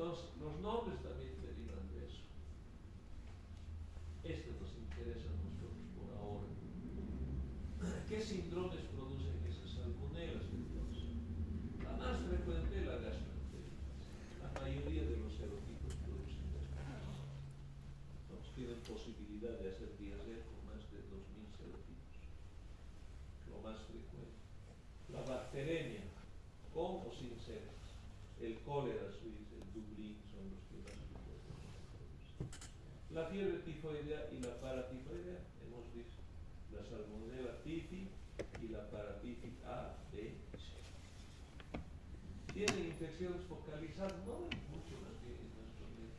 Entonces, los nombres también derivan de eso. Este nos interesa a nosotros por ahora. ¿Qué síndromes producen esas salmonelas entonces? La más frecuente es la gastroenteritis. La mayoría de los serotipos producen gastroenteritis. Entonces tienen posibilidad de hacer diarrea con más de 2000 serotipos. Lo más frecuente. La bacteremia, con o sin seres. El cólera suizo, el Dublín son los que más frecuentemente producen. La fiebre tifoidea y la paratifoidea, hemos visto. La salmonella tifi y la paratitis A, B, C. Tienen infecciones focalizadas, no mucho más bien en nuestro medio,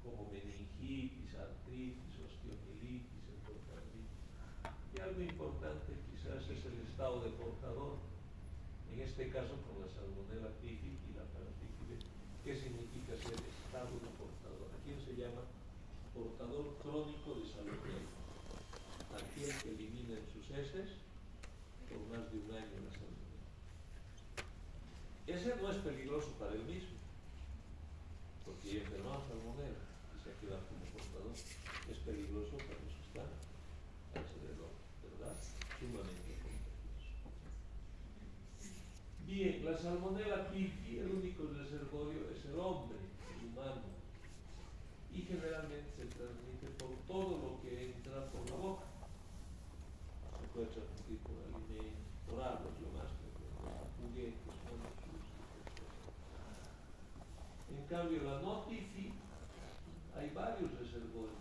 como meningitis, artritis, osteomielitis, endocarditis. Y algo importante quizás es el estado de portador, en este caso con la salmonella tifi y la paratitis B. ¿Qué significa ser estado de portador? ¿A quién se llama? Portador crónico de salmonella. Aquel que elimina en sus heces por más de un año la salmonella. Ese no es peligroso para él mismo, porque ya enfermado salmonella y se ha quedado como portador. Es peligroso para los que están alrededor, ¿verdad? Sumamente contagioso. Bien, la salmonella tifi, el único reservorio es el hombre, el humano, y generalmente se transmite por todo lo que entra por la boca. Se puede transmitir por alimentos, por agua, es lo más frecuente, juguetes, monos sucios, etc. En cambio, la no tifi, hay varios reservorios,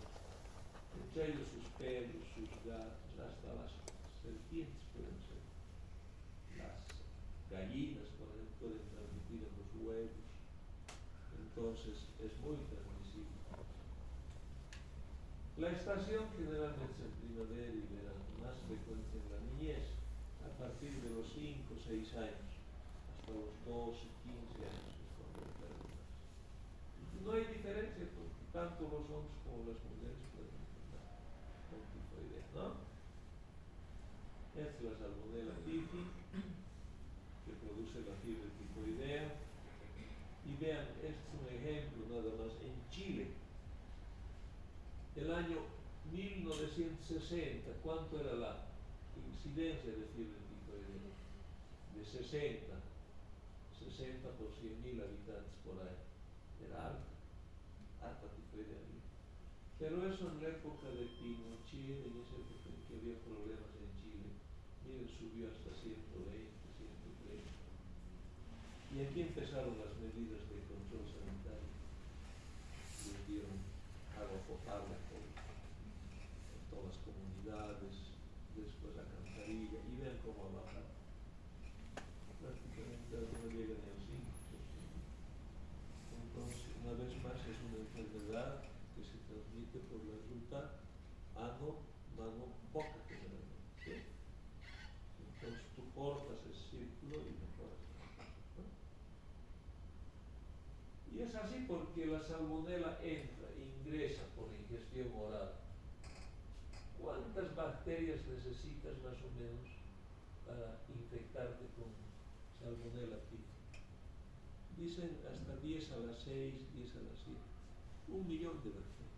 entre ellos sus perros, sus gatos, hasta las serpientes pueden ser. Las gallinas, por ejemplo, pueden transmitir en los huevos. Entonces, es muy transmisible. La estación generalmente es en primavera y verano, más frecuente en la niñez, a partir de los 5 o 6 años, hasta los 12, 15 años, es cuando enferman más. No hay diferencia, porque tanto los hombres como las mujeres pueden enfermar con tifoidea, ¿no? Esta es la salmonella tifi, que produce la fiebre tifoidea. Y vean, este es un ejemplo nada más en Chile. El año 1960, ¿cuánto era la incidencia de fiebre tifoidea? De 60 por 100.000 habitantes por ahí. Era alta tifoidea. Pero eso en la época de Pinochet, en esa época en que había problemas en Chile, miren, subió hasta 120, 130. Y aquí empezaron las medidas de control sanitario. Les dieron agua potable en todas las comunidades, después la alcantarilla, y vean cómo ha bajado. Prácticamente no llega ni al 5%. Entonces, una vez más, es una enfermedad que se transmite por la ruta ano, mano, boca generalmente. ¿Sí? Entonces tú cortas el círculo y mejoras. ¿No? Y es así porque la salmonella entra, ingresa por ingestión oral. ¿Cuántas bacterias necesitas más o menos para infectarte con salmonella tifi? Dicen hasta 10 a la 6, 10 a la 7. 1 millón de bacterias.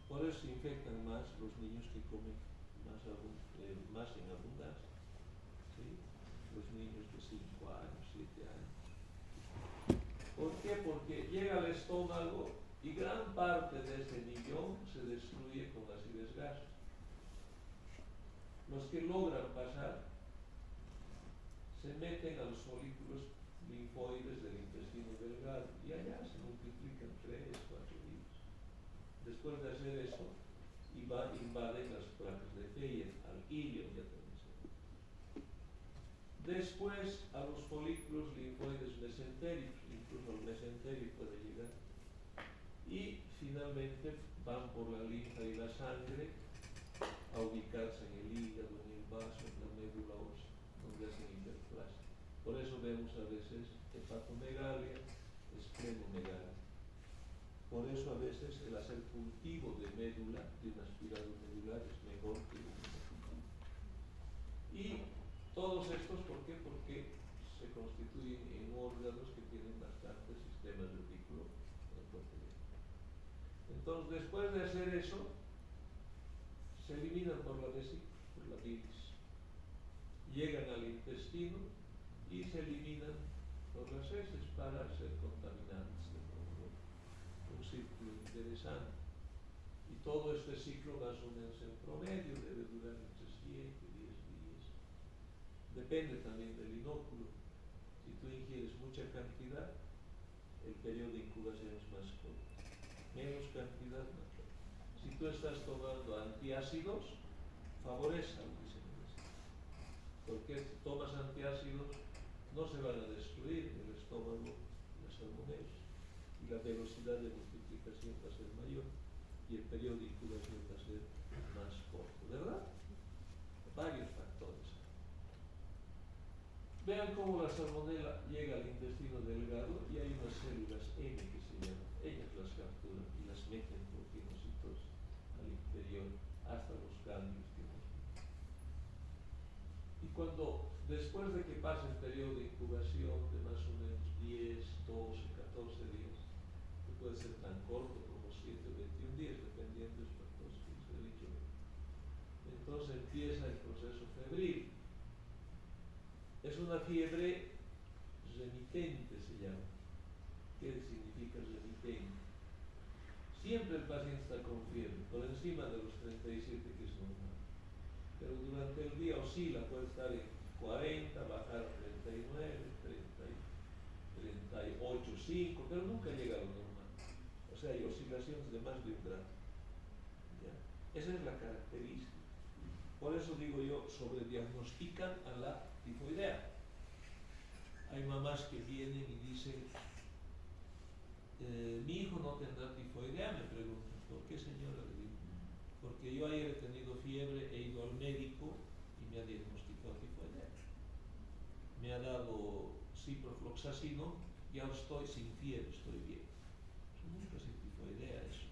Por eso se infectan más los niños que comen más en abundancia. ¿Sí? Los niños de 5 años, 7 años. ¿Por qué? Porque llega al estómago y gran parte de ese millón se destruye con acidez gástrica. Los que logran pasar se meten a los folículos linfoides del intestino delgado y allá se multiplican 3, 4 días. Después de hacer eso, invaden las placas de Feyer, al ilio ya también se meten. Después a los folículos linfoides mesentéricos, incluso al mesenterio puede llegar. Y finalmente van por la linfa y la sangre a ubicarse en el hígado, en el vaso, en la médula ósea, donde hacen hiperplasia. Por eso vemos a veces hepatomegalia, esplenomegalia. Por eso a veces el hacer cultivo de médula, de un aspirado medular, es mejor que un cultivo. Y todos estos, ¿por qué? Porque se constituyen en órganos que tienen bastante bastantes sistemas retículo endotelial. Entonces, después de hacer eso, se eliminan por la vesícula, por la bilis, llegan al intestino y se eliminan por las heces para ser contaminantes de nuevo. Un ciclo interesante. Y todo este ciclo más o menos en promedio debe durar entre 7 y 10 días. Depende también del inóculo. Si tú ingieres mucha cantidad, el periodo de incubación es más corto. Menos cantidad, más corto. Si tú estás tomando antiácidos, favorece al diseño. Porque si tomas antiácidos, no se van a destruir el estómago, las salmonelas, y la velocidad de multiplicación va a ser mayor y el periodo de incubación va a ser más corto, ¿verdad? Varios factores. Vean cómo la salmonela llega al intestino delgado y hay unas células M que se llaman, ellas las capturan y las meten por pinocitos al interior hasta los ganglios que hemos visto. Y cuando, después de que pase el periodo de incubación de más o menos 10, 12, 14 días, que puede ser tan corto como 7 o 21 días, dependiendo de los factores que les he dicho, entonces empieza el proceso febril. Es una fiebre remitente, se llama. ¿Qué significa remitente? Siempre el paciente está con fiebre, por encima de los 37, que es normal. Pero durante el día oscila, puede estar en 40, bajar a 39, 38, 5, pero nunca llega a lo normal. O sea, hay oscilaciones de más de 1 grado. ¿Ya? Esa es la característica. Por eso digo yo, sobrediagnostican a la tifoidea. Hay mamás que vienen y dicen, mi hijo no tendrá tifoidea, me preguntan. ¿Por qué, señora? Le digo, porque yo ayer he tenido fiebre, he ido al médico y me ha diagnosticado tifoidea. Me ha dado ciprofloxacino y ahora estoy sin fiebre, estoy bien. Eso nunca es tifoidea eso.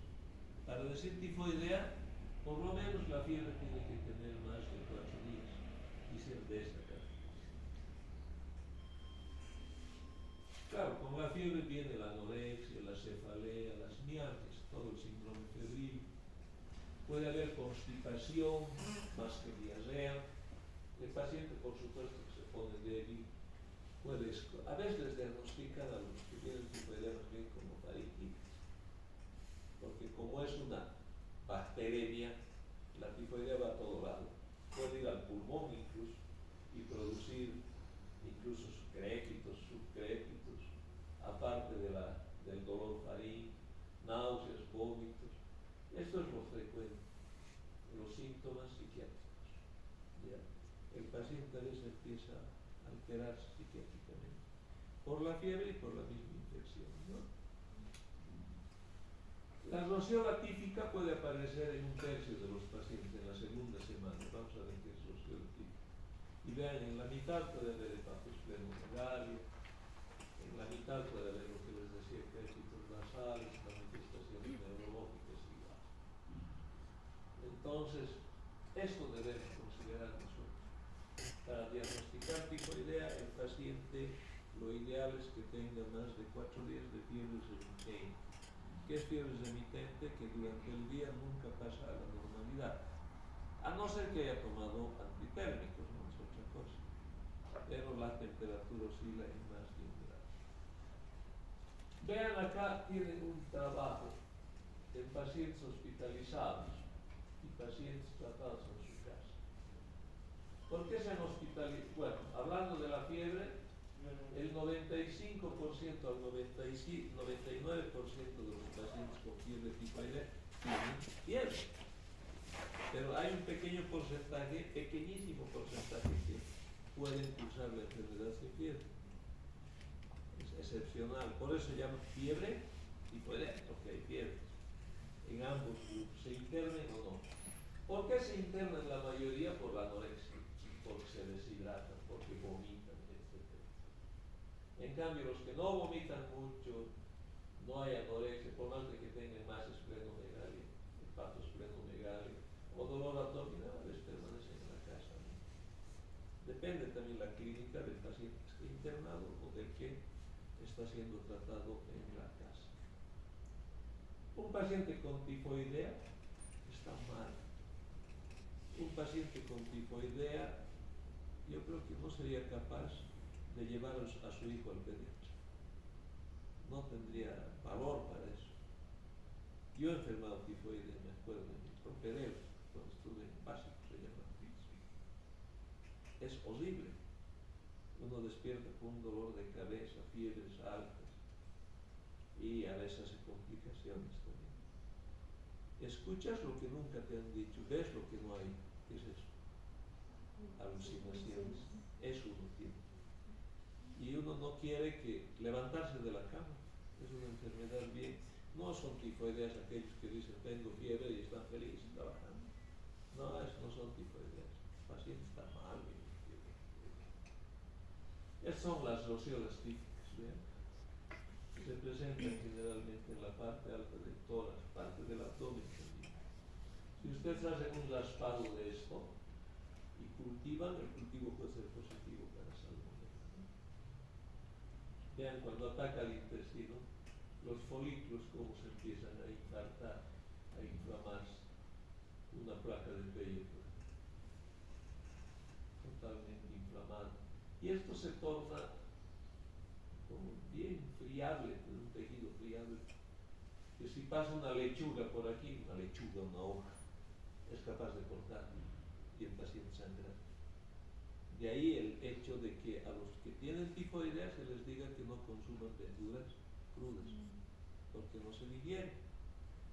Para decir tifoidea, por lo menos la fiebre tiene que tener más de 4 días y ser de esta característica. Claro, con la fiebre viene la anorexia, la cefalea, las mialgias, todo el síndrome febril. Puede haber constipación, más que diarrea. El paciente, por supuesto, que se pone débil. A veces les diagnostican a los que tienen tifoidea más bien como faringitis, porque como es una bacteremia, la tifoidea va a todo lado. Puede ir al pulmón incluso y producir incluso crépitos, subcrépitos, aparte del dolor faríngeo, náuseas, vómitos. Esto es lo frecuente, los síntomas psiquiátricos. ¿Ya? El paciente a veces empieza a alterarse psiquiátricamente por la fiebre y por la misma infección, ¿no? La roceola típica puede aparecer en 1/3 de los pacientes en la segunda semana. Vamos a ver qué es roceola típica. Y vean, en la mitad puede haber hepatosplenomegalia, en la mitad puede haber lo que les decía, crépitos nasales, manifestaciones neurológicas y demás. Entonces, esto debemos considerar nosotros. Para diagnosticar tifoidea, el paciente, lo ideal es que tenga más de 4 días de fiebre remitente. ¿Qué es fiebre remitente? Que durante el día nunca pasa a la normalidad. A no ser que haya tomado antitérmicos, no es otra cosa. Pero la temperatura oscila en más de 1 grado. Vean acá, tienen un trabajo en pacientes hospitalizados y pacientes tratados en su casa. ¿Por qué se han hospitalizado? Bueno, hablando de la fiebre, el 95% al 99% de los pacientes con fiebre tifoidea tienen fiebre. Pero hay un pequeño porcentaje, pequeñísimo porcentaje, que pueden cursar la enfermedad sin fiebre. Es excepcional. Por eso se llama fiebre tifoidea, porque hay fiebre. En ambos grupos, se internen o no. ¿Por qué se internan la mayoría? Por la anorexia, porque se deshidratan, porque vomitan, etc. En cambio, los que no vomitan mucho, no hay anorexia, por más de que tengan más esplenomegalia, hepatosplenomegalia o dolor abdominal, les permanecen en la casa. Depende también la clínica del paciente que esté internado o del que está siendo tratado en la casa. Un paciente con tifoidea está mal. Un paciente con tifoidea, yo creo que no sería capaz de llevar a su hijo al pediatra. No tendría valor para eso. Yo he enfermado tifoidea, me acuerdo, en mi propedeo, cuando estuve en básico, se llama. Es horrible. Uno despierta con un dolor de cabeza, fiebres altas y a veces hace complicaciones también. Escuchas lo que nunca te han dicho, ves lo que no hay. ¿Qué es eso? Alucinaciones. Eso uno tiene. Y uno no quiere que levantarse de la cama. Es una enfermedad bien. No son tifoideas aquellos que dicen tengo fiebre y están felices trabajando. No, eso no son tifoideas. El paciente está mal. Estas son las rociolas típicas, ¿vean? Se presentan generalmente en la parte alta del tórax, parte del abdomen también. Si ustedes hacen un raspado de esto y cultivan, el cultivo puede ser positivo para salmonela, ¿no? Vean, cuando ataca el intestino, los folículos cómo se empiezan a infartar, a inflamarse. Una placa de vello totalmente inflamada. Y esto se torna como bien friable, un tejido friable, que si pasa una lechuga por aquí, una hoja, es capaz de cortar y el paciente sangra. De ahí el hecho de que a los que tienen tifoidea se les diga que no consuman verduras crudas, porque no se digieren.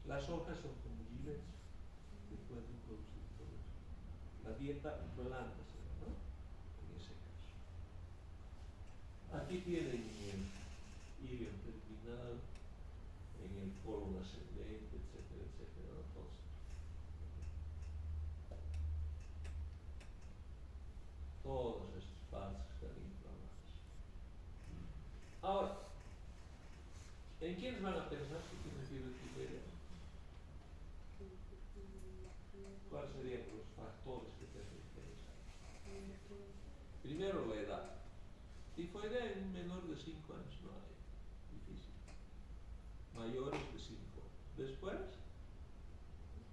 Las hojas son como gilets que pueden producir todo eso. La dieta blanda será, ¿no? En ese caso. Aquí tienen ilion terminal, en el colon ascendente, etcétera, etcétera. Entonces, todas estas partes están inflamadas. Ahora, ¿en quiénes van a pensar que tienen fiebre tifoidea? ¿Cuáles serían los factores que te hacen pensar? Primero, la edad. Tifoidea en un menor de 5 años no hay. Difícil. Mayores de 5 años. Después,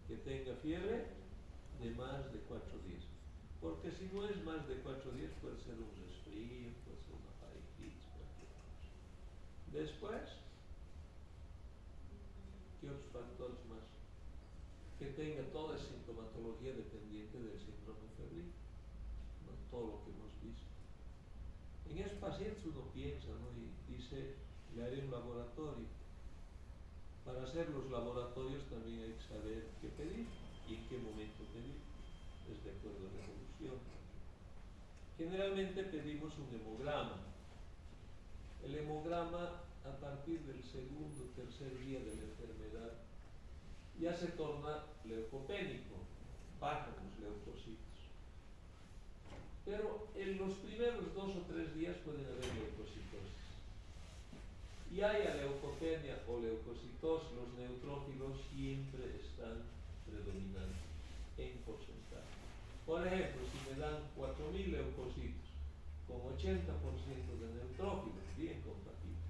que tenga fiebre de más de 4 días. Porque si no es más de 4 días, puede ser un resfrío, puede ser una faringitis, cualquier cosa. Después, ¿qué otros factores más? Que tenga toda sintomatología dependiente del síndrome febril, ¿no? Todo lo que hemos visto. En esos pacientes uno piensa, ¿no? Y dice, le haré un laboratorio. Para hacer los laboratorios también hay que saber qué pedir y en qué momento pedir. Es de acuerdo a la evolución. Generalmente pedimos un hemograma. El hemograma, a partir del segundo o tercer día de la enfermedad, ya se torna leucopénico, bajan los leucocitos. Pero en los primeros 2 o 3 días pueden haber leucocitosis. Y haya leucopenia o leucocitos, los neutrófilos siempre están predominantes en porcentaje. Por ejemplo, si me dan 4.000 leucocitos con 80% de neutrófilos, bien compatible.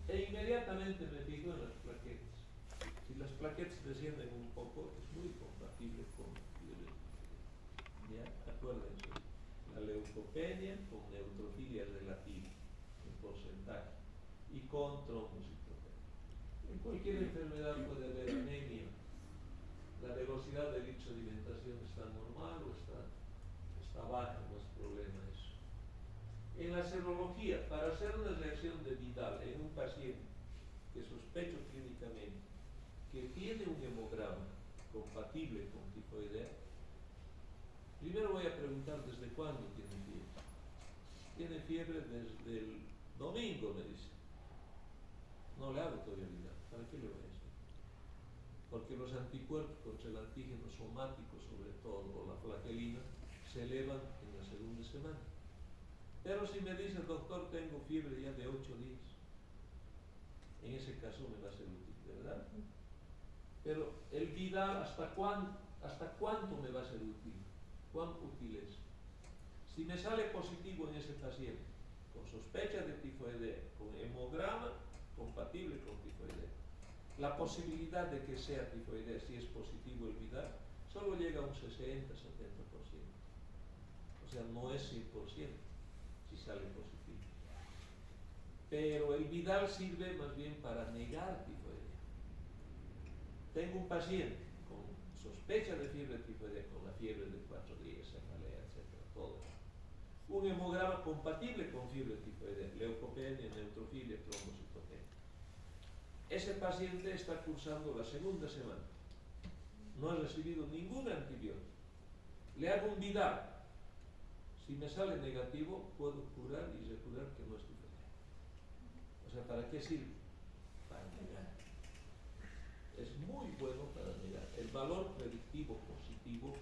E inmediatamente me fijo en las plaquetas. Si las plaquetas descienden un poco, es muy compatible con fiebre. ¿Ya? Acuérdense, la leucopenia con neutrofilia relativa en porcentaje y con trombocitopenia. En cualquier enfermedad puede haber anemia. La velocidad de sedimentación está normal o está baja, no es problema eso. En la serología, para hacer una reacción de Vidal en un paciente que sospecho clínicamente que tiene un hemograma compatible con tifoidea, primero voy a preguntar desde cuándo tiene fiebre. Tiene fiebre desde el domingo, me dice. No le hago todavía Vidal. ¿Para qué le voy a decir? Porque los anticuerpos contra el antígeno somático, sobre todo, o la flagelina, se elevan en la segunda semana. Pero si me dice, doctor, tengo fiebre ya de 8 días, en ese caso me va a ser útil, ¿verdad? Pero el Vidal, ¿hasta cuánto me va a ser útil? ¿Cuán útil es? Si me sale positivo en ese paciente, con sospecha de tifoidea, con La posibilidad de que sea tifoidea, si es positivo el Vidal, solo llega a un 60-70%. O sea, no es 100% si sale positivo. Pero el Vidal sirve más bien para negar tifoidea. Tengo un paciente con sospecha de fiebre tifoidea, con la fiebre de 4 días, cefalea, etcétera, todo. Un hemograma compatible con fiebre tifoidea, leucopenia, neutrofilia, trombocitopenia. Ese paciente está cursando la segunda semana. No ha recibido ningún antibiótico. Le hago un Vidal. Si me sale negativo, puedo curar y recurar que no es tifoidea. O sea, ¿para qué sirve? Para negar. Es muy bueno para negar. El valor predictivo positivo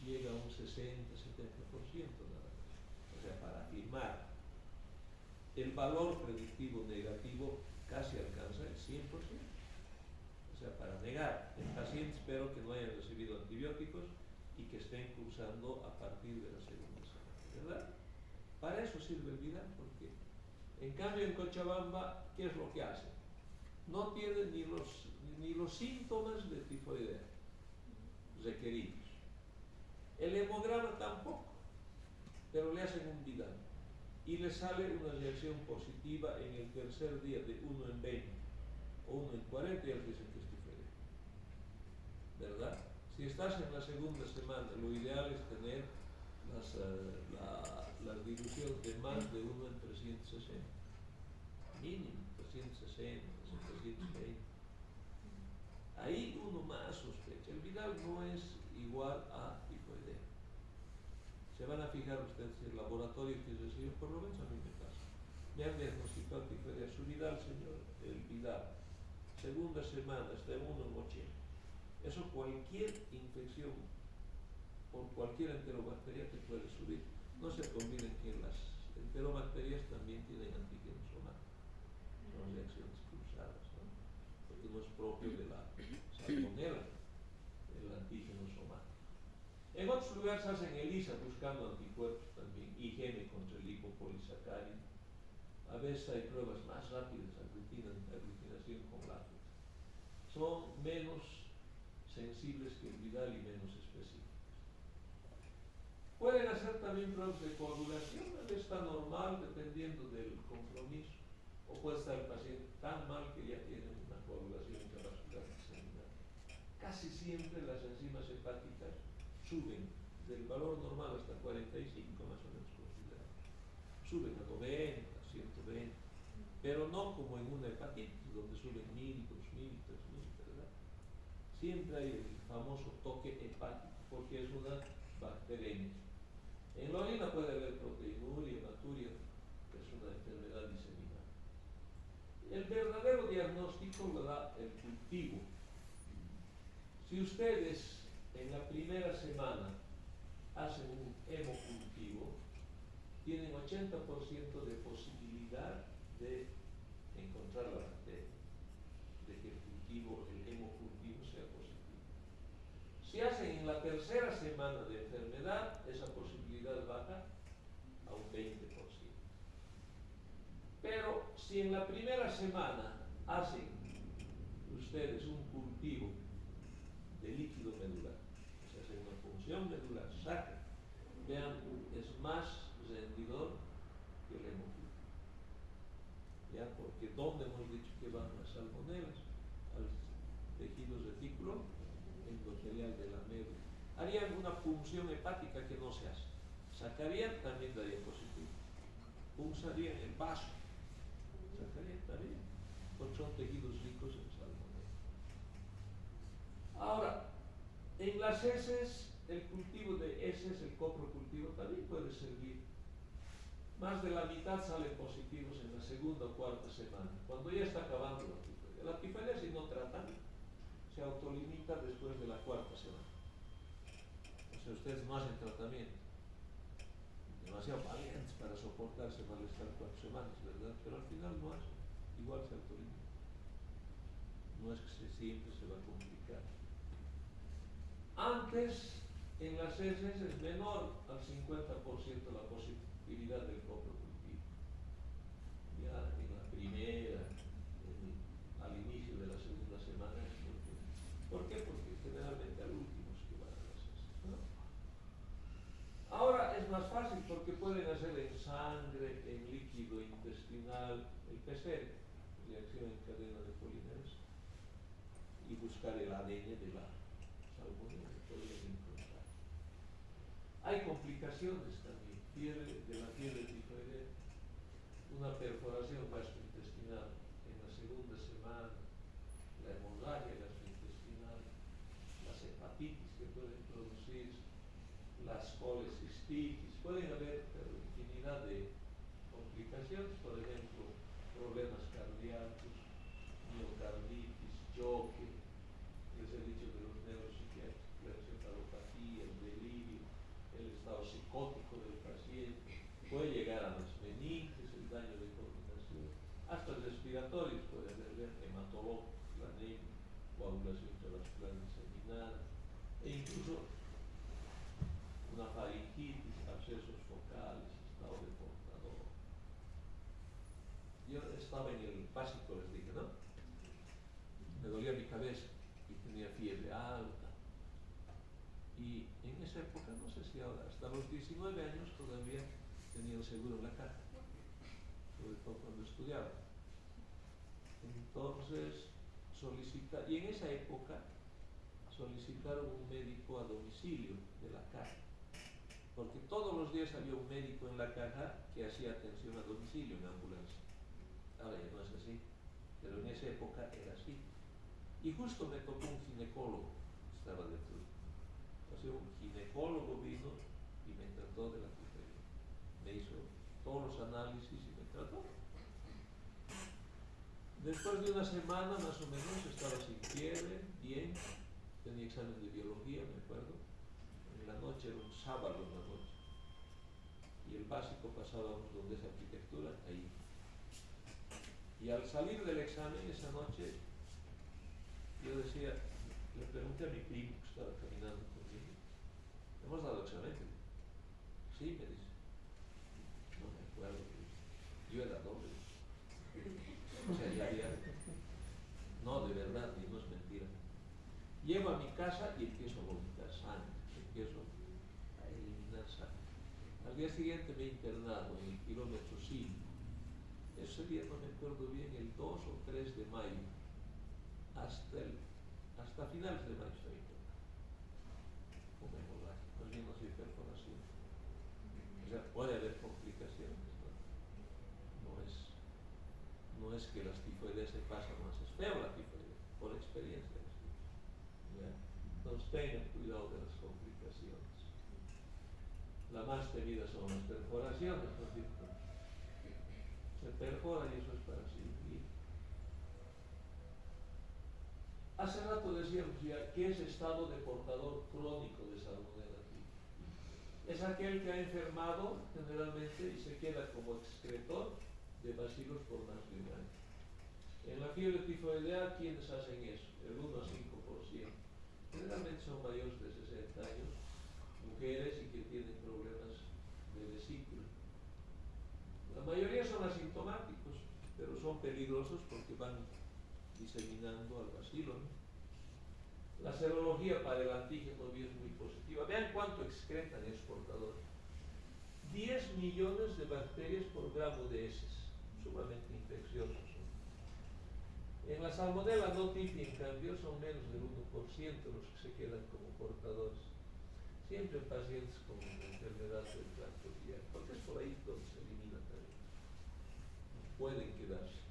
llega a un 60-70% nada más. O sea, para afirmar. El valor predictivo negativo casi alcanza el 100%. O sea, para negar. El paciente espero que no hayan recibido antibióticos y que estén cursando a partir de la segunda semana, ¿verdad? Para eso sirve el Vidal, porque en cambio en Cochabamba, ¿qué es lo que hace? No tiene ni los síntomas de tifoidea requeridos. El hemograma tampoco, pero le hacen un Vidal y le sale una reacción positiva en el tercer día de 1 en 20 o 1 en 40 y ya dicen que es tifoidea, ¿verdad? Si estás en la segunda semana, lo ideal es tener la dilución de más de 1 en 360, mínimo 360, 320. Ahí uno más sospecha. El Vidal no es igual a tifoidea. Se van a fijar ustedes el laboratorio que reciben, por lo menos a mí me pasa. Me han diagnosticado tifoidea. Su Vidal, señor, el Vidal. Segunda semana está en 1 en 80. Eso cualquier infección por cualquier enterobacteria te puede subir. No se olviden que las enterobacterias también tienen antígenos somáticos. Son reacciones cruzadas, ¿no? Porque no es propio de la salmonela, el antígeno somático. En otros lugares hacen ELISA buscando anticuerpos también, IgM contra el lipopolisacárido. A veces hay pruebas más rápidas, aglutinación con lácteos. Son menos sensibles que el Vidal y menos específicos. Pueden hacer también pruebas de coagulación, está normal dependiendo del compromiso. O puede estar el paciente tan mal que ya tiene una coagulación intravascular diseminada. Casi siempre las enzimas hepáticas suben del valor normal hasta 45 más o menos considerable. Suben a 90, 120, pero no como en una hepatitis donde suben 1000, 2000, 3000, ¿verdad? Siempre hay el famoso toque hepático porque es una bacteremia. En la orina puede haber proteinuria, hematuria, que es una enfermedad diseminada. El verdadero diagnóstico lo da el cultivo. Si ustedes en la primera semana hacen un hemocultivo, tienen 80% de posibilidad de encontrar la bacteria, de que el hemocultivo sea positivo. Si hacen en la tercera semana de enfermedad, esa posibilidad baja a un 20%. Pero si en la primera semana hacen ustedes un cultivo de líquido medular, o sea, hacen una punción medular, sacan, vean, es más rendidor que el hemocultivo. ¿Ya? Porque ¿dónde hemos dicho que van las salmonelas? Al tejido retículo endotelial de la médula. Harían una punción hepática que no se hace. Sacarían, también daría positivo. Punzarían el vaso. Sacarían también, porque son tejidos ricos en salmonela. Ahora, en las heces, el cultivo de heces, el coprocultivo, también puede servir. Más de la mitad salen positivos en la segunda o cuarta semana, cuando ya está acabando la tifoidea. La tifoidea, si no tratan, se autolimita después de la cuarta semana. O sea, ustedes no hacen tratamiento. Demasiado valientes para soportarse malestar 4 semanas, ¿verdad? Pero al final no hacen. Igual se autolimita. No es que siempre se va a complicar. Antes, en las heces es menor al 50% la positividad del coprocultivo. Ya en la primera, al inicio de la segunda semana. porque pueden hacer en sangre, en líquido intestinal, el PCR, reacción en cadena de polímeros, y buscar el ADN de la salmonela que podrían encontrar. Hay complicaciones también, de la fiebre tifoidea, una perforación gastrointestinal en la segunda semana, la hemorragia gastrointestinal, las hepatitis que pueden producir, las colecistitis, pueden haber infinidad de complicaciones, por ejemplo, problemas cardíacos, miocarditis, choque, les he dicho de los neuropsiquiátricos, la encefalopatía, el delirio, el estado psicótico del paciente, puede llegar a las meninges, el daño de coordinación, hasta respiratorios, puede haber hematológicos, la anemia, coagulación intravascular diseminada, e incluso una faringitis, abscesos focales, estado de portador. Yo estaba en el básico, les dije, ¿no? Me dolía mi cabeza y tenía fiebre alta. Y en esa época, no sé si ahora, hasta los 19 años todavía tenía el seguro en la caja, sobre todo cuando estudiaba. Entonces, y en esa época solicitaron un médico a domicilio de la caja, porque todos los días había un médico en la caja que hacía atención a domicilio en ambulancia. Ahora ya no es así, pero en esa época era así. Y justo me tocó un ginecólogo, estaba de turno. O sea, un ginecólogo vino y me trató de la tifoidea. Me hizo todos los análisis y me trató. Después de una semana más o menos estaba sin fiebre, bien, tenía examen de biología, me acuerdo. En la noche, era un sábado en la noche. Y el básico pasábamos donde es arquitectura, ahí. Y al salir del examen esa noche, yo decía, le pregunté a mi primo que estaba caminando conmigo, ¿hemos dado examen? Sí, me dice. No me acuerdo. Yo era doble. O sea, ya. No, de verdad, y no es mentira. Llego a mi casa y empiezo a vomitar sangre, empiezo a eliminar sangre. Al día siguiente me he internado en el kilómetro 5. Ese día no me acuerdo bien, el 2 o 3 de mayo, hasta finales de mayo estoy internado. Con hemorragia, más bien no soy perforación. O sea, puede haber complicaciones, ¿no? No es que las tifoideas se pasan más, es feo la tifoidea, por experiencia. ¿Ya? Entonces tengan cuidado de las complicaciones. La más temida son las perforaciones, ¿no es cierto? Se perfora y eso es para cirugía. Hace rato decíamos ya que es estado de portador crónico de salmonella típica. Es aquel que ha enfermado generalmente y se queda como excretor de bacilos por más de un año. En la fiebre tifoidea, ¿quiénes hacen eso? El 1 a 5%. Generalmente son mayores de 60 años, mujeres y que tienen problemas de vesícula. La mayoría son asintomáticos, pero son peligrosos porque van diseminando al bacilo, ¿no? La serología para el antígeno B es muy positiva. Vean cuánto excretan esos portadores. 10 millones de bacterias por gramo de heces, sumamente infecciosos. En la salmonella no tipi, en cambio, son menos del 1% los que se quedan como portadores. Siempre en pacientes con enfermedad del tracto biliar, porque es por ahí donde se elimina también. Pueden quedarse.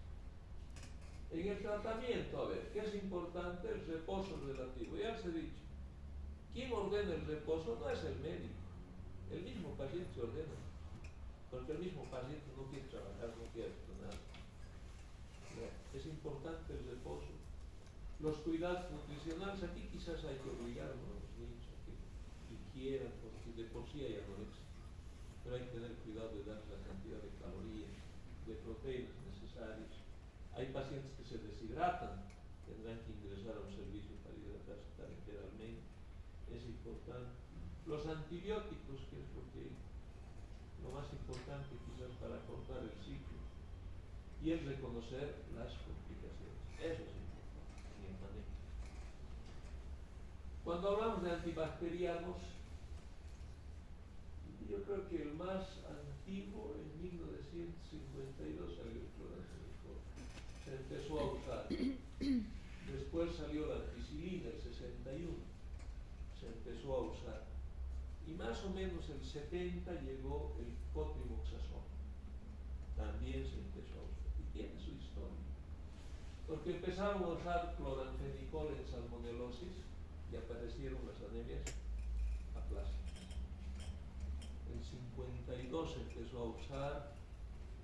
En el tratamiento, a ver, ¿qué es importante? El reposo relativo. Ya les he dicho, quien ordena el reposo no es el médico, el mismo paciente se ordena, porque el mismo paciente no quiere trabajar, no quiere hacer nada. Es importante el reposo. Los cuidados nutricionales, aquí quizás hay que obligar a los niños a que quieran, porque de por sí hay anorexia, pero hay que tener cuidado de dar la cantidad de calorías, de proteínas necesarias. Hay pacientes que se deshidratan, tendrán que ingresar a un servicio para hidratarse enteramente. Es importante. Los antibióticos, que es lo más importante quizás para cortar el ciclo, y es reconocer las complicaciones. Eso es importante en el manejo. Cuando hablamos de antibacterianos, yo creo que el más antiguo, en 1952 salió el cloranfenicol. Se empezó a usar. Después salió la ampicilina, el 61. Se empezó a usar. Y más o menos el 70 llegó el cotrimoxazol. También se empezó a usar. Y tiene su historia. Porque empezaron a usar cloranfenicol en salmonelosis y aparecieron las anemias aplásicas. El 52 se empezó a usar,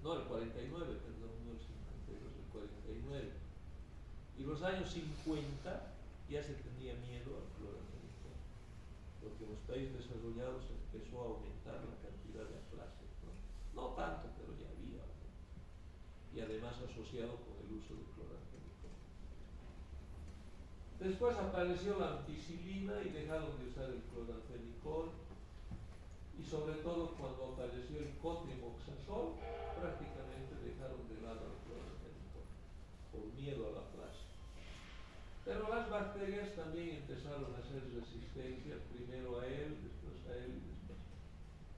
no el 49, perdón, no el 52, el 49. Y los años 50 ya se tenía miedo al cloranfenicol, porque en los países desarrollados empezó a aumentar la cantidad de aplasias, no tanto, pero ya había, y además asociado con el uso de cloranfenicol. Después apareció la ampicilina y dejaron de usar el cloranfenicol, y sobre todo cuando apareció el cotrimoxazol, prácticamente dejaron de lado el cloranfenicol por miedo a la plasia. Pero las bacterias también empezaron a hacer resistencia, primero a él, después a él y después.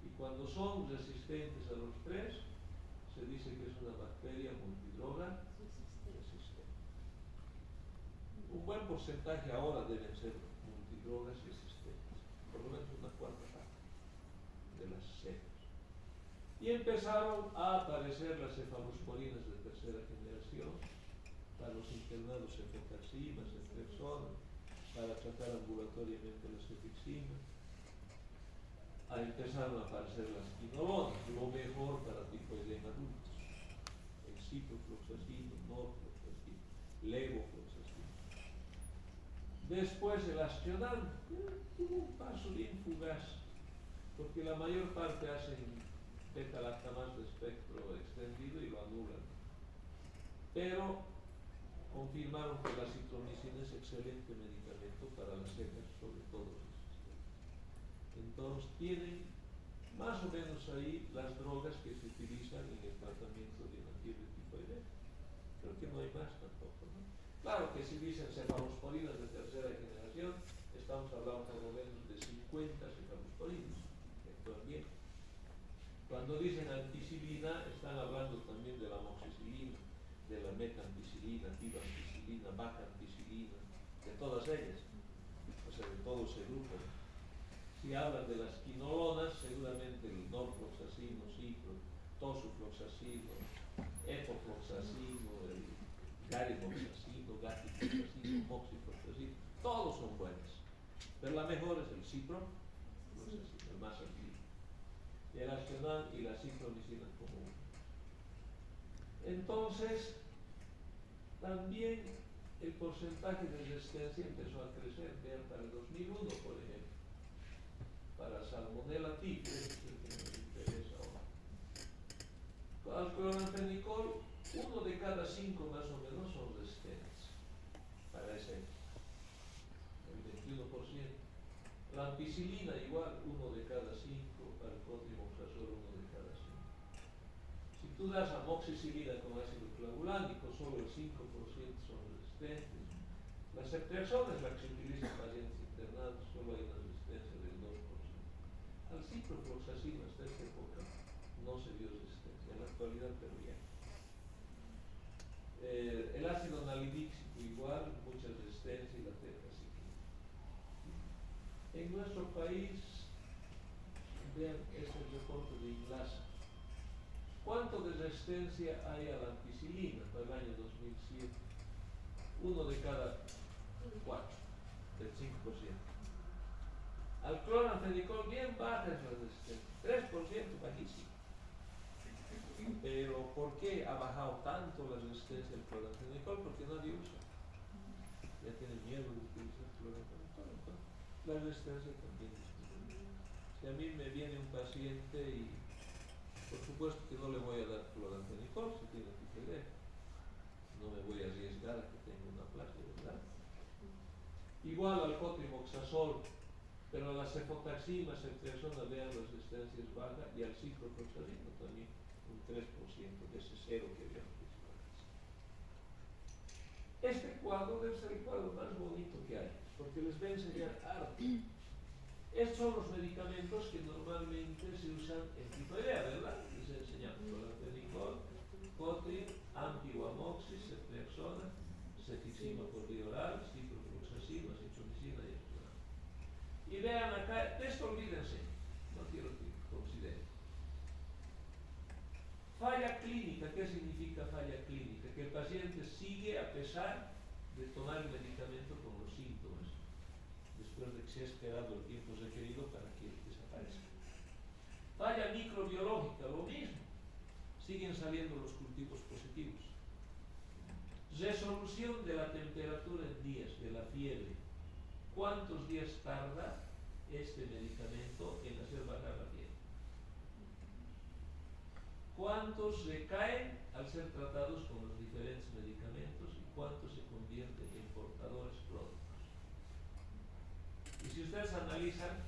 Y cuando son resistentes a los tres, se dice que es una bacteria multidroga resistente. Un buen porcentaje ahora deben ser multidrogas resistentes, por lo menos una cuarta parte de las cepas. Y empezaron a aparecer las cefalosporinas de tercera generación para los internados cefotaximas, ceftriaxona, para tratar ambulatoriamente las cefixinas. Empezaron a aparecer las quinolonas, lo mejor para tifoidea en adultos. El ciprofloxacino, norfloxacino, levofloxacino. Después el astionam tuvo un paso bien fugaz, porque la mayor parte hacen beta-lactamás de espectro extendido y lo anulan. Pero confirmaron que la citromicina es excelente medicamento para las cejas, sobre todo resistentes. Entonces tienen más o menos ahí las drogas que se utilizan en el tratamiento de la fiebre tifoidea. Creo que no hay más tampoco, ¿no? Claro que si dicen cefalosporinas de tercera generación, estamos hablando por lo menos de 50 cefalosporinas, que actúan bien. Cuando dicen ampicilina, están hablando también de la amoxicilina, de la metampicilina, tibampicilina, vacampicilina, de todas ellas, o sea, de todo ese grupo. Si hablan de las quinolonas, seguramente el norfloxacino, cipro, tosufloxacino, efofloxacino, el garimoxacino, gatifloxacino, moxifloxacino, todos son buenos, pero la mejor es el ciprofloxacino, el más activo. Y el accional y la cipromicina común. Entonces, también el porcentaje de resistencia empezó a crecer. Vean, para el 2001, por ejemplo, para Salmonella typhus, que nos interesa ahora. Al cloranfenicol, 1 de cada 5 más o menos son resistentes para ese, el 21%. La ampicilina igual, 1 de cada 5, para el cotrimoxazol 1 de cada 5. Si tú das amoxicilina con ácido clavulánico, solo el 5% son resistentes. La ceftriaxona es la que se utiliza en pacientes internados, solo hay una resistencia del 2%. Al ciprofloxacino hasta esta época no se dio resistencia, en la actualidad pero ya. El ácido nalidíxico igual, mucha resistencia, y la tetraciclina. En nuestro país, vean, este es el reporte de INLASA. ¿Cuánto de resistencia hay a la ampicilina para el año 2007? 1 de cada 4, del 5%. Al cloranfenicol bien baja es la resistencia, 3% bajísimo. Pero ¿por qué ha bajado tanto la resistencia del cloranfenicol? Porque nadie usa. Ya tienen miedo de utilizar cloranfenicol, entonces la resistencia también disminuye. Si a mí me viene un paciente y por supuesto que no le voy a dar cloranfenicol si tiene tifoidea. No me voy a arriesgar a que tenga una plagia, ¿verdad? Igual al cotrimoxazol, pero a la cefotaxima, ceftriaxona, vean, la resistencia es baja, y al ciprofloxacino también un 3% de ese cero que habíamos visto antes. Este cuadro debe ser el cuadro más bonito que hay, porque les voy a enseñar arte. Estos son los medicamentos que normalmente se usan en tifoidea, ¿verdad? Les enseñamos cloranfenicol, Cotril, Ampi-Amoxis, Ceftriaxona, Cefixima por vía oral, ciprofloxacino, acitromicina y espronam. Y vean acá, de esto olvídense, no quiero que consideren. Falla clínica, ¿qué significa falla clínica? Que el paciente sigue a pesar de tomar el medicamento con los síntomas, después de que se ha esperado el tiempo requerido para que desaparezca. Falla microbiológica, lo mismo. Siguen saliendo los cultivos positivos. Resolución de la temperatura en días, de la fiebre. ¿Cuántos días tarda este medicamento en hacer bajar la fiebre? ¿Cuántos recaen al ser tratados con los diferentes medicamentos y cuántos se convierten en portadores crónicos? Y si ustedes analizan,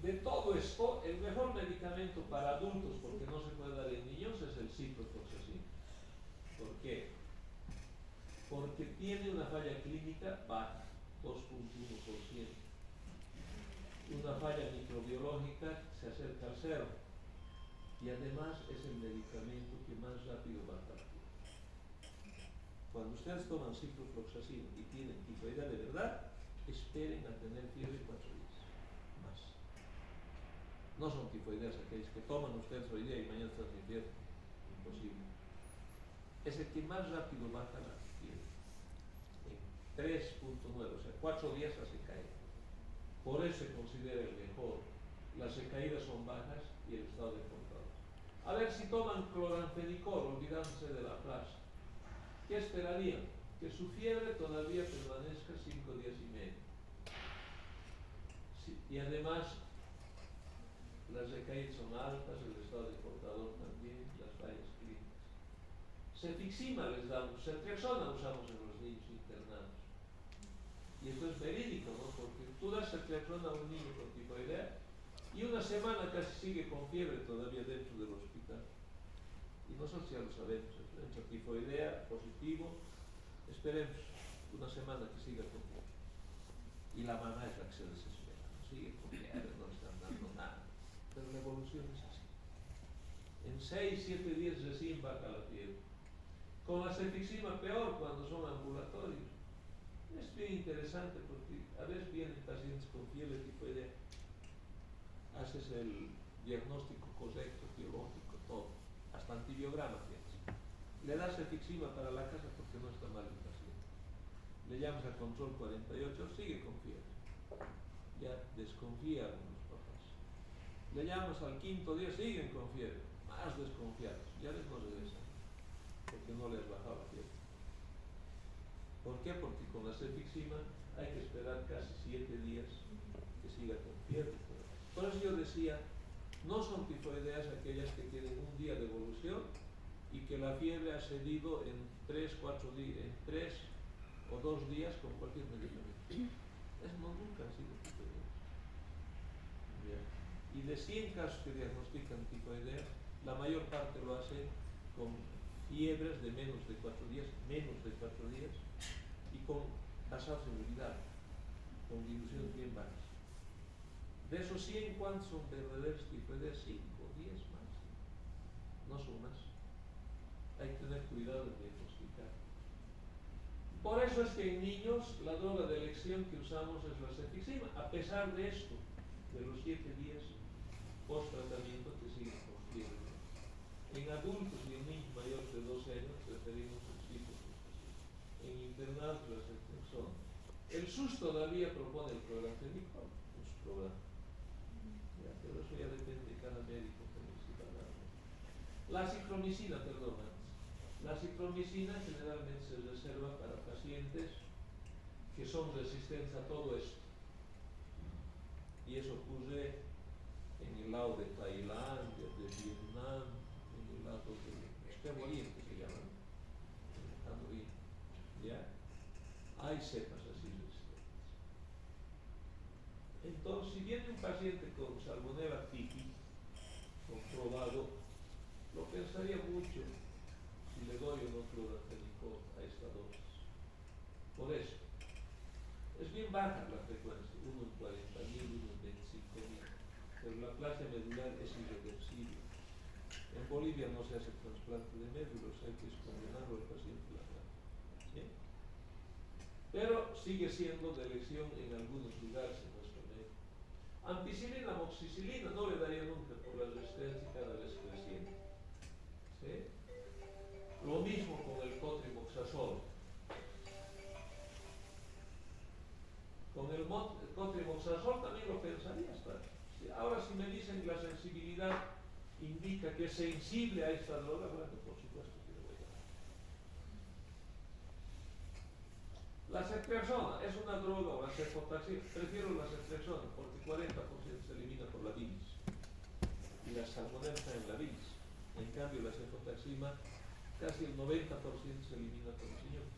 de todo esto, el mejor medicamento para adultos, porque no se puede dar en niños, es el ciprofloxacino. ¿Por qué? Porque tiene una falla clínica baja, 2.1%. Una falla microbiológica se acerca al 0. Y además es el medicamento que más rápido baja la fiebre. Cuando ustedes toman ciprofloxacino y tienen tifoidea de verdad, esperen a tener fiebre 4 días más. No son tifoideas aquellos que toman ustedes hoy día y mañana están sin fiebre. Imposible. Es el que más rápido baja la fiebre. En 3.9, o sea, 4 días hace caer. Por eso se considera el mejor. Las recaídas son bajas y el estado de control. A ver si toman cloranfenicol, olvidándose de la plaza. ¿Qué esperarían? Que su fiebre todavía permanezca 5 días y medio. Sí, y además, las recaídas son altas, el estado de portador también, las fallas clínicas. Cefixima les damos, Ceftriaxona usamos en los niños internados. Y esto es verídico, ¿no? Porque tú das Ceftriaxona a un niño con tifoidea y una semana casi sigue con fiebre todavía dentro del hospital. Y nosotros ya lo sabemos, entra tifoidea positivo, esperemos una semana que siga con fiebre. Y la mamá es la que se desespera, no sigue con fiebre, no le están dando nada. Pero la evolución es así. En 6-7 días recién baja la fiebre. Con la cefixima peor cuando son ambulatorios. Es bien interesante porque a veces vienen pacientes con fiebre tifoidea. Haces el diagnóstico correcto, biológico, todo. Hasta antibiograma tienes. Le das cefixima para la casa porque no está mal el paciente. Le llamas al control 48, sigue con fiebre. Ya desconfía algunos papás. Le llamas al 5.º día, siguen con fiebre, más desconfiados, ya les no regresan, porque no les bajaba la fiebre. ¿Por qué? Porque con la cefixima hay que esperar casi 7 días que siga con fiebre. Por eso yo decía, no son tifoideas aquellas que tienen un día de evolución y que la fiebre ha cedido en 3-4 días, en 3 o 2 días con cualquier medicamento. Es no, nunca han sido tifoideas. Y de 100 casos que diagnostican tifoidea, la mayor parte lo hace con fiebres de menos de 4 días, y con basados en seguridad, con diluciones bien bajas. De esos 100, ¿cuántos son verdaderos tifoideas? 5 o 10 más. No son más. Hay que tener cuidado de diagnosticar. Por eso es que en niños la droga de elección que usamos es la cefixima. A pesar de esto, de los 7 días post tratamiento que siguen con fiebre. En adultos y en niños mayores de 12 años preferimos el ciprofloxacino. En internados la ceftriaxona. El SUS todavía propone el cloranfenicol en su programa. Ya, pero eso ya depende de cada médico que necesita darlo. La cipromicina, perdón, antes. La cipromicina generalmente se reserva para pacientes que son resistentes a todo esto. Y eso ocurre en el lado de Tailandia, de Vietnam, en el lado del Extremo Oriente se llama, en el Lejano Oriente. ¿Ya? Hay cepas así resistentes. Entonces, si viene un paciente con Salmonella typhi comprobado, lo pensaría mucho si le doy o no cloranfenicol a esta dosis. Por eso, es bien baja la frecuencia, 1 en 40.000, 1 pero la plasia medular es irreversible. En Bolivia no se hace trasplante de médulas, hay que condenarlo al paciente la planta. ¿Sí? Pero sigue siendo de elección en algunos lugares en nuestro medio. Ampicilina, amoxicilina no le daría nunca por la resistencia cada vez creciente. ¿Sí? Lo mismo con el cotrimoxazol. Con el cotrimoxazol también lo pensarías. Ahora si me dicen la sensibilidad indica que es sensible a esta droga, bueno, por supuesto que le voy a dar. La ceftriaxona es una droga, o la cefotaxima, prefiero la ceftriaxona porque 40% se elimina por la bilis y la salmonela está en la bilis. En cambio la cefotaxima casi el 90% se elimina por el riñón.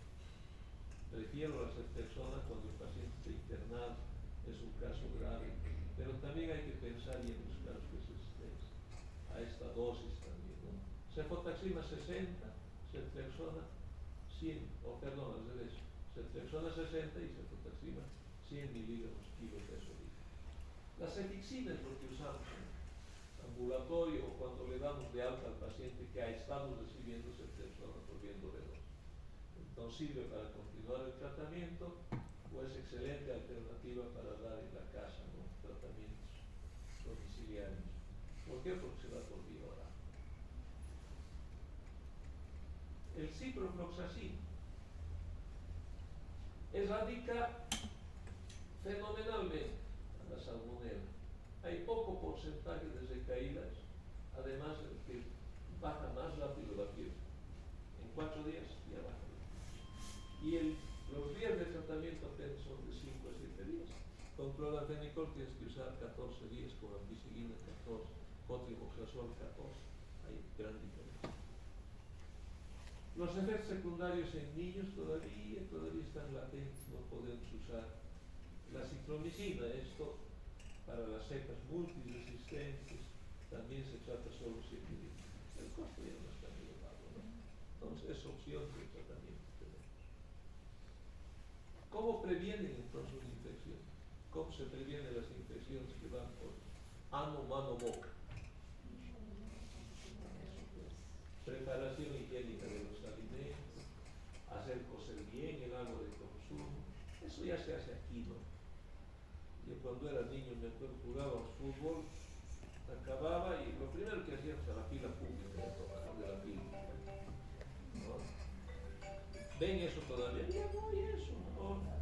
Prefiero la ceftriaxona cuando el paciente está internado, es un caso grave, pero también hay que pensar y en los casos de resistencia a esta dosis también, ¿no? Cefotaxima 60, ceftriaxona 100, o perdón, al revés, ceftriaxona 60 y cefotaxima 100 miligramos kilo peso litro. La cefixina es lo que usamos en ambulatorio o cuando le damos de alta al paciente que ha estado recibiendo ceftriaxona por viento venoso. Entonces sirve para continuar el tratamiento o es excelente alternativa para dar en la casa, ¿no? Tratamientos domiciliarios. ¿Por qué? Porque se da por vía oral. El ciprofloxacin erradica fenomenalmente a la salmonela. Hay poco porcentaje de recaídas, además de que baja más rápido la fiebre. En 4 días ya baja. Y los días de tratamiento apenas son de 5 a 7 días. Con clorafenicol tienes que usar 14 días, con ampicilina 14, cotrimoxazol 14. Hay gran diferencia. Los efectos secundarios en niños todavía están latentes, no podemos usar la citromicina. Esto para las cepas multiresistentes también se trata solo 7 días. El costo ya no está muy elevado, ¿no? Entonces es opción de tratamiento que tenemos. ¿Cómo previenen entonces una infección? ¿Cómo se previenen las infecciones que van por ano, mano, boca? Preparación higiénica de los alimentos, hacer cocer bien el agua de consumo. Eso ya se hace aquí, ¿no? Yo cuando era niño me acuerdo, jugábamos fútbol, acababa y lo primero que hacíamos a la fila pública de la fila, ¿no? ¿Ven eso todavía? Ya no hay eso, ¿no?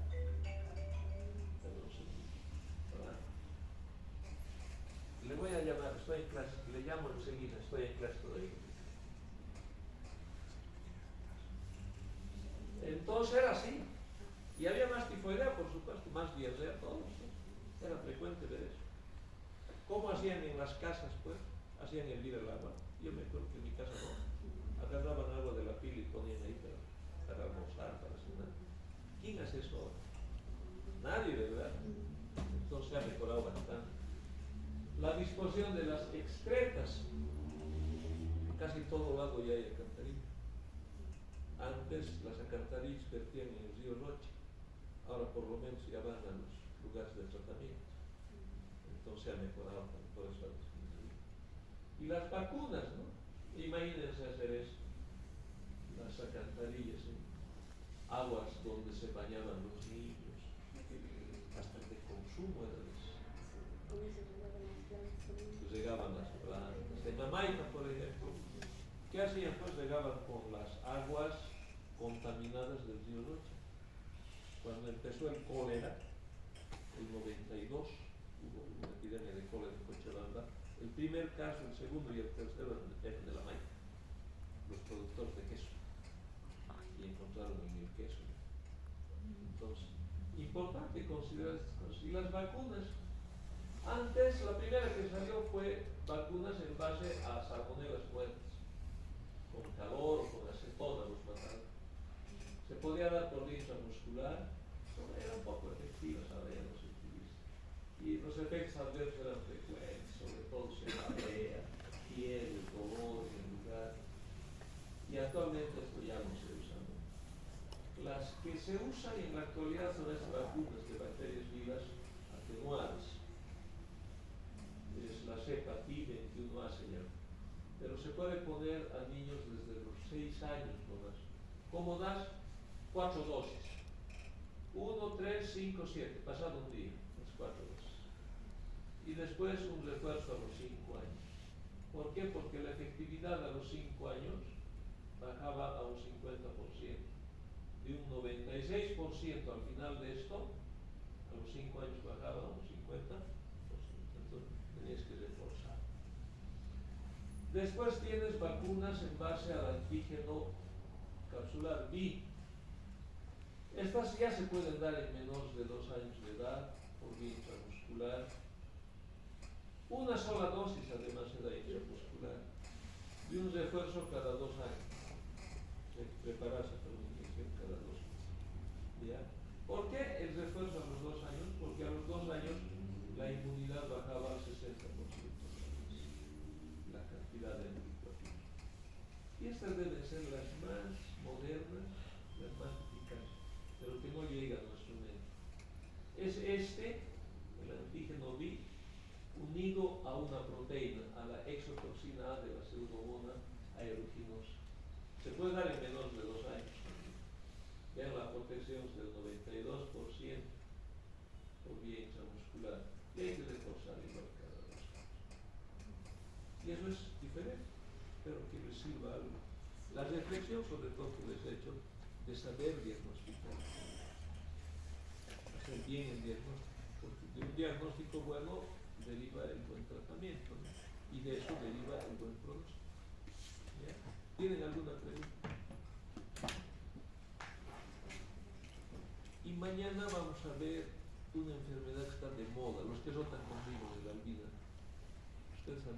Le voy a llamar, estoy en clase, le llamo enseguida, estoy en clase todavía. Entonces era así. Y había más tifoidea, por supuesto, más diarrea, todo eso. Era frecuente ver eso. ¿Cómo hacían en las casas, pues? Hacían hervir el agua. Yo me acuerdo que en mi casa no. Agarraban agua de la pila y ponían ahí para almorzar, para cenar. ¿Quién hace eso ahora? Nadie, ¿verdad? Entonces ha mejorado bastante. La disposición de las excretas. Casi todo lado ya hay alcantarilla. Antes las alcantarillas vertían en el río Roche. Ahora por lo menos ya van a los lugares de tratamiento. Entonces ha mejorado por eso ha disminuido. Y las vacunas, ¿no? Imagínense hacer eso. Las alcantarillas, ¿sí? Aguas donde se bañaban los niños, hasta el consumo era eso. Regaban las plantas. En Jamaica, por ejemplo, ¿qué hacían? Pues regaban con las aguas contaminadas del río Rocha. Cuando empezó el cólera, el 92, hubo una epidemia de cólera en Cochabamba. El primer caso, el segundo y el tercero eran de la Maica, los productores de queso. Y encontraron en el queso. Entonces, importante considerar estas cosas. Y las vacunas, antes la primera que salió fue vacunas en base a salmonelas muertas, con calor o con acetona los mataron. Se podía dar por vía intramuscular, era un poco efectivas, ahora ya no se utiliza. Y los efectos adversos eran frecuentes, sobre todo cefalea, fiebre, dolor en el lugar. Y actualmente esto ya no se usa, ¿no? Las que se usan en la actualidad son estas vacunas de bacterias vivas atenuadas. la cepa T21A se llama, pero se puede poner a niños desde los 6 años nomás. ¿Cómo das? 4 dosis. 1, 3, 5, 7, pasado un día, las 4 dosis. Y después un refuerzo a los 5 años. ¿Por qué? Porque la efectividad a los 5 años bajaba a un 50%. De un 96% al final de esto, a los 5 años bajaba a un 50%. Entonces tenías que reforzar. Después tienes vacunas en base al antígeno capsular B. Estas ya se pueden dar en menores de 2 años de edad por vía intramuscular. Una sola dosis además se da intramuscular y un refuerzo cada 2 años. Prepararse para una inyección cada 2 años. ¿Ya? ¿Por qué el refuerzo a los 2 años? Porque a los 2 años la inmunidad bajaba al 60%, la cantidad de anticuerpos. Y estas deben ser las más modernas, las más eficaces, pero que no llega a nuestro medio. Es el antígeno B, unido a una proteína, a la exotoxina A de la Pseudomonas aeruginosa. Se puede dar en menores de 2 años. Vean la protección del 92% por vía intramuscular. Y hay que reforzar igual cada 2 años. Y eso es diferente, pero que les sirva algo. La reflexión sobre todo que les he hecho de saber diagnosticar, hacer bien el diagnóstico, porque de un diagnóstico bueno deriva el buen tratamiento, ¿no? Y de eso deriva el buen pronóstico. ¿Ya? ¿Tienen alguna pregunta? Y mañana vamos a ver una enfermedad que está de moda, los que rotan conmigo de la albina. Ustedes han